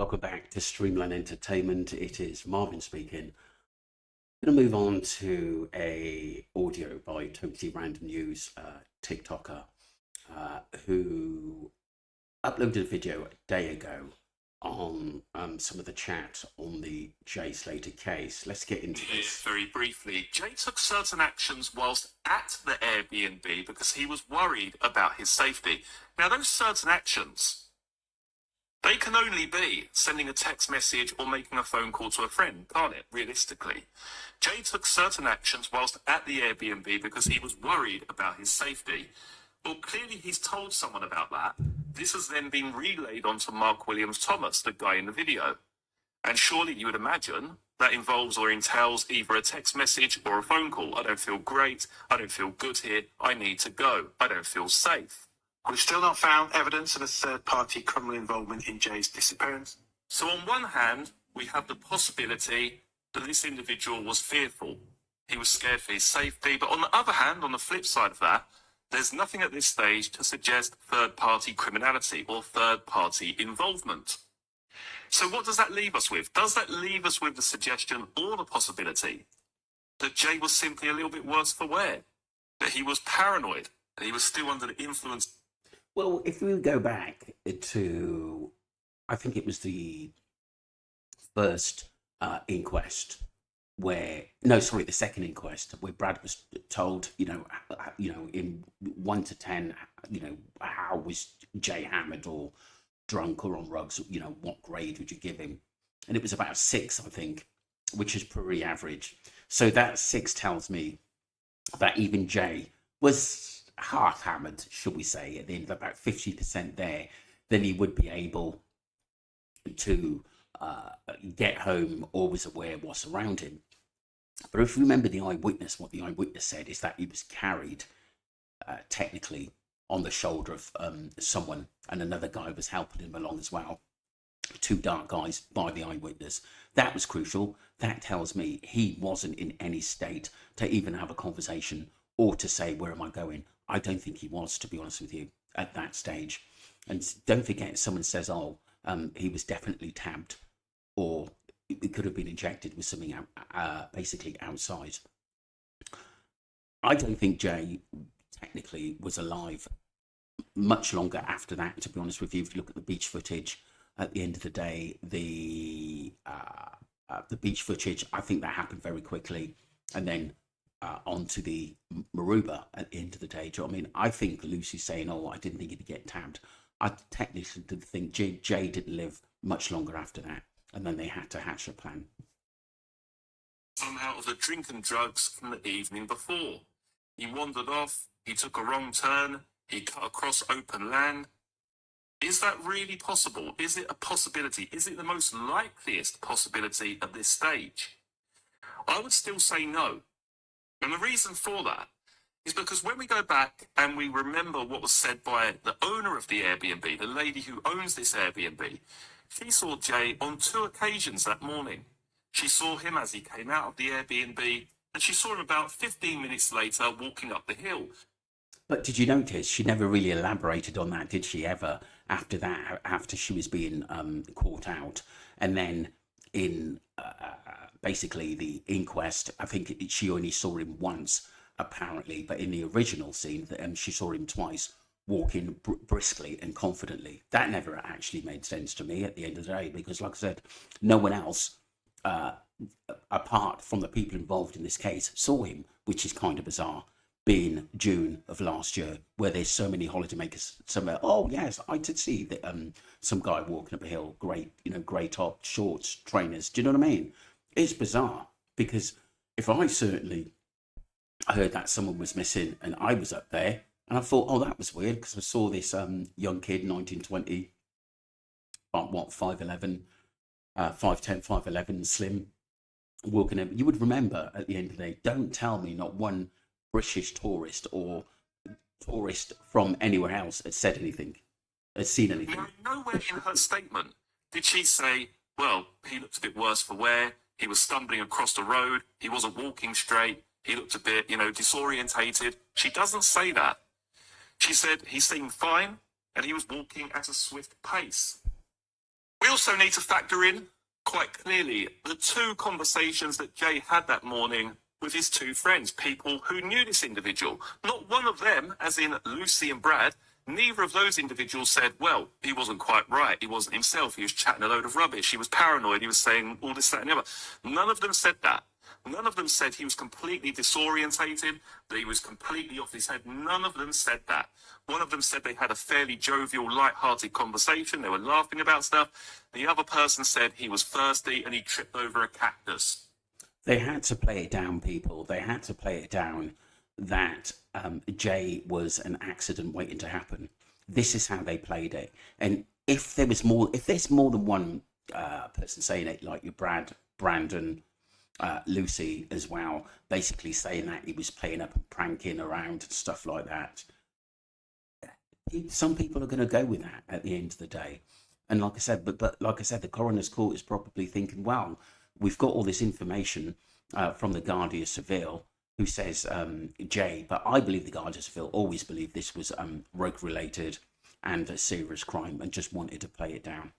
Welcome back to Streamline Entertainment. It is Marvin speaking. I'm going to move on to a audio by Totally Random News TikToker who uploaded a video a day ago on some of the chat on the Jay Slater case. Let's get into this. Very briefly, Jay took certain actions whilst at the Airbnb because he was worried about his safety. Now, those certain actions, they can only be sending a text message or making a phone call to a friend, can't it, realistically? Jay took certain actions whilst at the Airbnb because he was worried about his safety. Well, clearly he's told someone about that. This has then been relayed onto Mark Williams Thomas, the guy in the video. And surely you would imagine that involves or entails either a text message or a phone call. I don't feel great. I don't feel good here. I need to go. I don't feel safe. We've still not found evidence of a third-party criminal involvement in Jay's disappearance. So on one hand, we have the possibility that this individual was fearful. He was scared for his safety. But on the other hand, on the flip side of that, there's nothing at this stage to suggest third-party criminality or third-party involvement. So what does that leave us with? Does that leave us with the suggestion or the possibility that Jay was simply a little bit worse for wear? That he was paranoid? That he was still under the influence? Well, if we go back to, I think it was the first inquest the second inquest where Brad was told, in 1 to 10, how was Jay hammered or drunk or on drugs, what grade would you give him? And it was about 6, I think, which is pretty average. So that 6 tells me that even Jay was half hammered, should we say, at the end of about 50% there, then he would be able to get home or was aware of what's around him. But if you remember what the eyewitness said is that he was carried technically on the shoulder of someone, and another guy was helping him along as well. 2 dark guys by the eyewitness. That was crucial. That tells me he wasn't in any state to even have a conversation or to say, where am I going? I don't think he was, to be honest with you, at that stage. And don't forget, someone says, he was definitely tabbed, or it could have been injected with something basically outside. I don't think Jay technically was alive much longer after that, to be honest with you. If you look at the beach footage, at the end of the day, the beach footage, I think that happened very quickly, and then onto the Maruba at the end of the day. Do you know what I mean? I think Lucy's saying, I didn't think he'd get tabbed. I technically did think Jay didn't live much longer after that, and then they had to hatch a plan. Somehow of the drink and drugs from the evening before. He wandered off, he took a wrong turn, he cut across open land. Is that really possible? Is it a possibility? Is it the most likeliest possibility at this stage? I would still say no. And the reason for that is because when we go back and we remember what was said by the owner of the Airbnb, the lady who owns this Airbnb, she saw Jay on 2 occasions that morning. She saw him as he came out of the Airbnb, and she saw him about 15 minutes later walking up the hill. But did you notice she never really elaborated on that, did she ever, after that, after she was being caught out? And then in basically the inquest, I think she only saw him once, apparently, but in the original scene, she saw him twice, walking briskly and confidently. That never actually made sense to me at the end of the day, because like I said, no one else, apart from the people involved in this case, saw him, which is kind of bizarre, being June of last year, where there's so many holidaymakers somewhere. Oh yes, I did see that some guy walking up a hill, grey top, shorts, trainers. Do you know what I mean? It's bizarre, because if I certainly heard that someone was missing and I was up there, and I thought, that was weird, because I saw this young kid, 1920, about 5'11", 5'10", 5'11", slim, walking up. You would remember at the end of the day. Don't tell me not one British tourist or tourist from anywhere else has said anything, has seen anything. Nowhere in her statement did she say, well, he looked a bit worse for wear, he was stumbling across the road, he wasn't walking straight, he looked a bit, disorientated. She doesn't say that. She said he seemed fine and he was walking at a swift pace. We also need to factor in quite clearly the two conversations that Jay had that morning with his two friends, people who knew this individual. Not one of them, as in Lucy and Brad, neither of those individuals said, well, he wasn't quite right, he wasn't himself, he was chatting a load of rubbish, he was paranoid, he was saying all this, that and the other. None of them said that. None of them said he was completely disorientated, that he was completely off his head. None of them said that. One of them said they had a fairly jovial, light-hearted conversation. They were laughing about stuff. The other person said he was thirsty and he tripped over a cactus. They had to play it down, people. They had to play it down that Jay was an accident waiting to happen. This is how they played it. And if there's more than one person saying it, like your Brad, Brandon, Lucy as well, basically saying that he was playing up and pranking around and stuff like that, some people are going to go with that at the end of the day. And like I said, but like I said, the coroner's court is probably thinking, well, we've got all this information from the Guardia Civil who says Jay, but I believe the Guardia Civil always believed this was rogue related and a serious crime and just wanted to play it down.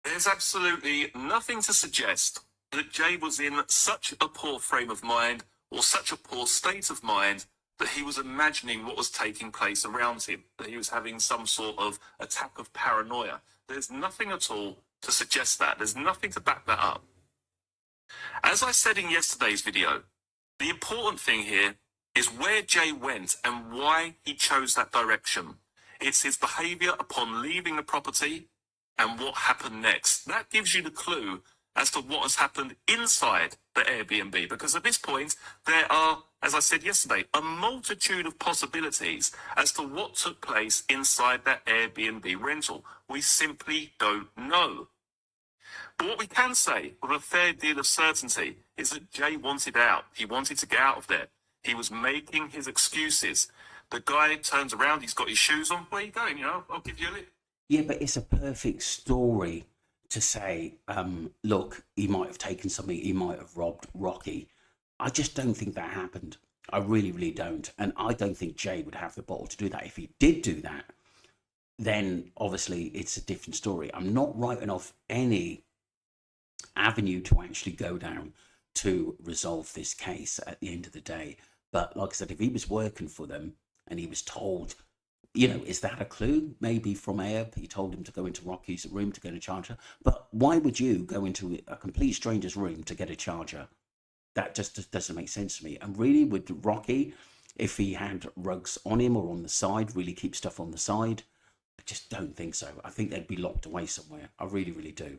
There's absolutely nothing to suggest that Jay was in such a poor frame of mind or such a poor state of mind that he was imagining what was taking place around him, that he was having some sort of attack of paranoia. There's nothing at all to suggest that. There's nothing to back that up. As I said in yesterday's video, the important thing here is where Jay went and why he chose that direction. It's his behaviour upon leaving the property and what happened next. That gives you the clue as to what has happened inside the Airbnb, because at this point there are, as I said yesterday, a multitude of possibilities as to what took place inside that Airbnb rental. We simply don't know. But what we can say with a fair deal of certainty is that Jay wanted out. He wanted to get out of there. He was making his excuses. The guy turns around, he's got his shoes on. Where are you going? You know, I'll give you a lift. Yeah, but it's a perfect story to say, look, he might have taken something, he might have robbed Rocky. I just don't think that happened. I really, really don't. And I don't think Jay would have the bottle to do that. If he did do that, then obviously it's a different story. I'm not writing off any avenue to actually go down to resolve this case at the end of the day. But like I said, if he was working for them and he was told, you know, is that a clue? Maybe from Air, he told him to go into Rocky's room to get a charger. But why would you go into a complete stranger's room to get a charger? That just doesn't make sense to me. And really, with Rocky, if he had rugs on him or on the side, really keep stuff on the side, I just don't think so. I think they'd be locked away somewhere. I really, really do.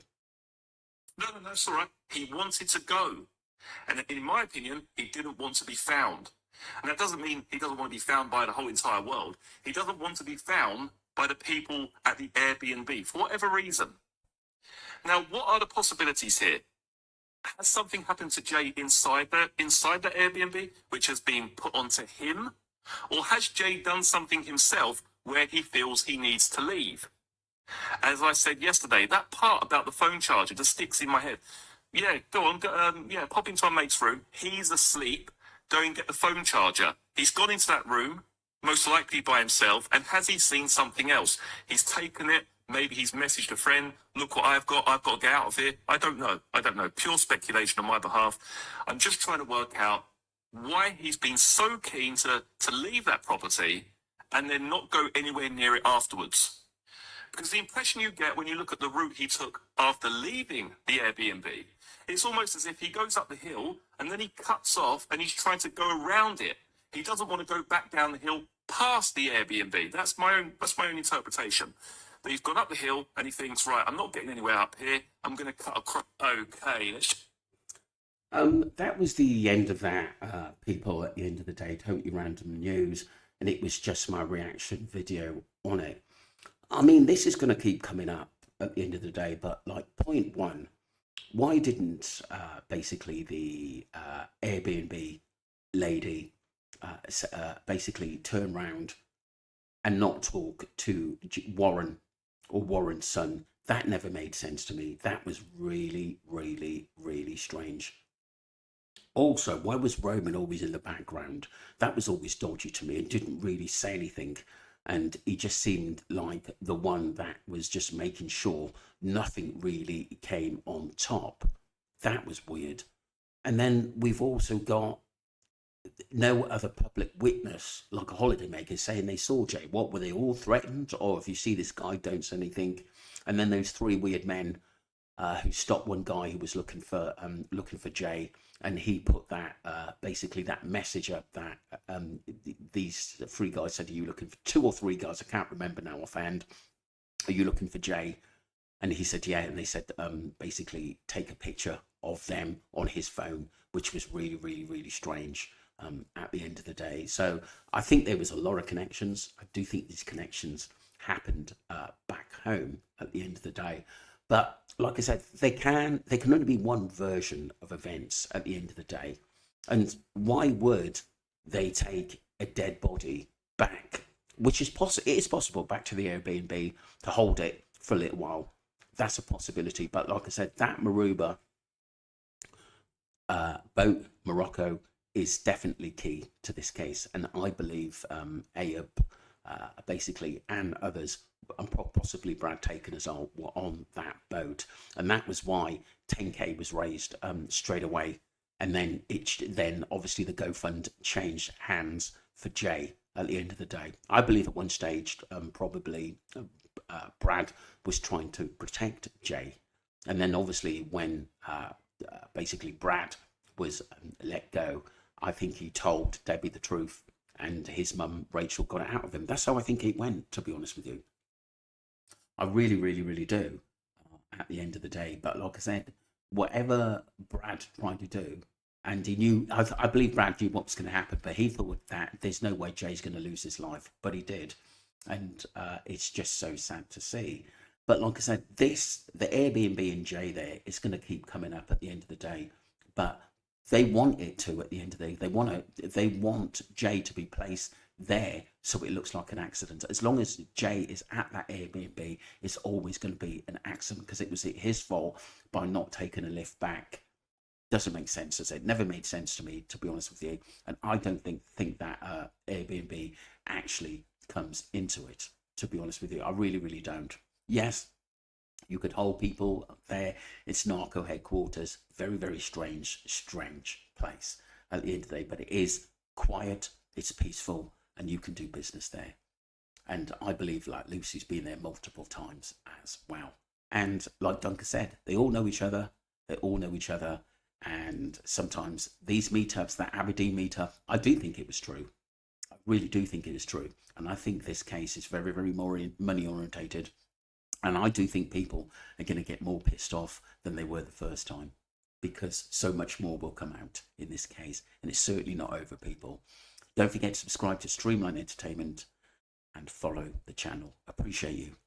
No, that's all right. He wanted to go. And in my opinion, he didn't want to be found. And that doesn't mean he doesn't want to be found by the whole entire world. He doesn't want to be found by the people at the Airbnb, for whatever reason. Now, what are the possibilities here? Has something happened to Jay inside the Airbnb, which has been put onto him? Or has Jay done something himself where he feels he needs to leave? As I said yesterday, that part about the phone charger just sticks in my head. Yeah, go on, pop into our mate's room. He's asleep. Go and get the phone charger. He's gone into that room, most likely by himself, and has he seen something else? He's taken it, maybe he's messaged a friend, look what I've got to get out of here. I don't know. Pure speculation on my behalf. I'm just trying to work out why he's been so keen to leave that property and then not go anywhere near it afterwards. Because the impression you get when you look at the route he took after leaving the Airbnb, it's almost as if he goes up the hill and then he cuts off and he's trying to go around it. He doesn't want to go back down the hill past the Airbnb. That's my own interpretation. But he's gone up the hill and he thinks, right, I'm not getting anywhere up here. I'm going to cut across. Okay. That was the end of that, people, at the end of the day. Totally random news. And it was just my reaction video on it. I mean, this is going to keep coming up at the end of the day. But like point one, why didn't basically the Airbnb lady basically turn around and not talk to Warren or Warren's son? That never made sense to me. That was really, really, really strange. Also, why was Roman always in the background? That was always dodgy to me and didn't really say anything. and he just seemed like the one that was just making sure nothing really came on top. That was weird. And then we've also got no other public witness, like a holidaymaker, saying they saw Jay. What, were they all threatened? Or if you see this guy, don't say anything. And then those three weird men who stopped one guy who was looking for Jay, and he put that basically that message up that these three guys said, "Are you looking for two or three guys? I can't remember now offhand. Are you looking for Jay?" And he said, "Yeah." And they said, basically, take a picture of them on his phone, which was really, really, really strange. At the end of the day, so I think there was a lot of connections. I do think these connections happened back home at the end of the day. But like I said, there can only be one version of events at the end of the day. And why would they take a dead body back, which is possible? It is possible, back to the Airbnb to hold it for a little while. That's a possibility. But like I said, that Maruba boat, Morocco, is definitely key to this case. And I believe Ayub, basically, and others, and possibly Brad Taken as well, were on that boat. And that was why 10K was raised straight away. And then then obviously the GoFund changed hands for Jay at the end of the day. I believe at one stage, probably Brad was trying to protect Jay. And then obviously when basically Brad was let go, I think he told Debbie the truth, and his mum, Rachel, got it out of him. That's how I think it went, to be honest with you. I really, really, really do, at the end of the day. But like I said, whatever Brad tried to do, and he knew, I believe Brad knew what was going to happen, but he thought that there's no way Jay's going to lose his life, but he did. And it's just so sad to see. But like I said, the Airbnb and Jay there is going to keep coming up at the end of the day. But they want it to at the end of the day. They want Jay to be placed there so it looks like an accident. As long as Jay is at that Airbnb, it's always going to be an accident, because it was his fault by not taking a lift back. Doesn't make sense, as it never made sense to me, to be honest with you. And I don't think that Airbnb actually comes into it, to be honest with you. I really, really don't. Yes, you could hold people there. It's narco headquarters. Very, very strange place at the end of the day. But it is quiet, it's peaceful, and you can do business there. And I believe, like, Lucy's been there multiple times as well. And like Duncan said, they all know each other. And sometimes these meetups, that Aberdeen meetup, I do think it was true. I really do think it is true. And I think this case is very, very more money orientated. And I do think people are going to get more pissed off than they were the first time, because so much more will come out in this case. And it's certainly not over, people. Don't forget to subscribe to Streamline Entertainment and follow the channel. Appreciate you.